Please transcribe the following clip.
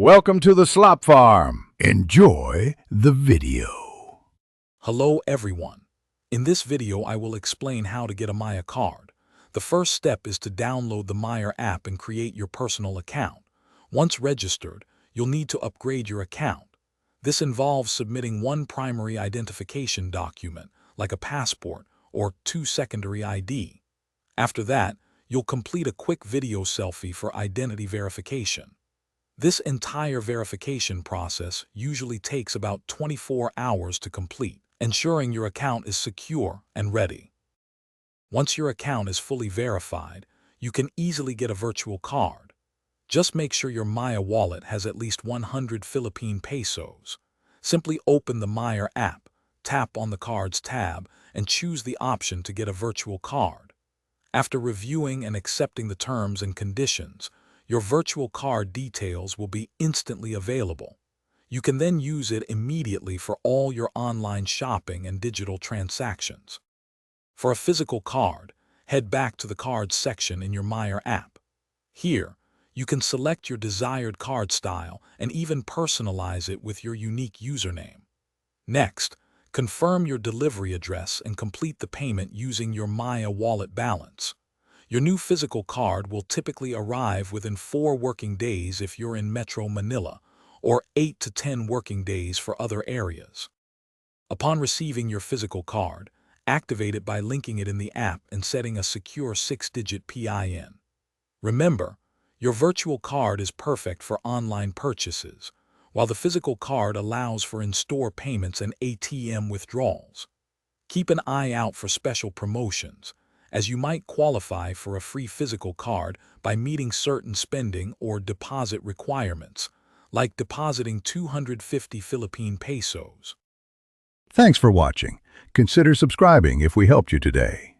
Welcome to the Slop Farm. Enjoy the video. Hello everyone. In this video I will explain how to get a Maya card. The first step is to download the Maya app and create your personal account. Once registered, you'll need to upgrade your account. This involves submitting one primary identification document, like a passport or two secondary ID. After that, you'll complete a quick video selfie for identity verification. This entire verification process usually takes about 24 hours to complete, ensuring your account is secure and ready. Once your account is fully verified, you can easily get a virtual card. Just make sure your Maya wallet has at least 100 Philippine pesos. Simply open the Maya app, tap on the Cards tab, and choose the option to get a virtual card. After reviewing and accepting the terms and conditions, your virtual card details will be instantly available. You can then use it immediately for all your online shopping and digital transactions. For a physical card, head back to the Cards section in your Maya app. Here, you can select your desired card style and even personalize it with your unique username. Next, confirm your delivery address and complete the payment using your Maya wallet balance. Your new physical card will typically arrive within 4 working days if you're in Metro Manila, or 8 to 10 working days for other areas. Upon receiving your physical card, activate it by linking it in the app and setting a secure 6-digit PIN. Remember, your virtual card is perfect for online purchases, while the physical card allows for in-store payments and ATM withdrawals. Keep an eye out for special promotions, as you might qualify for a free physical card by meeting certain spending or deposit requirements, like depositing 250 Philippine pesos. Thanks for watching. Consider subscribing if we helped you today.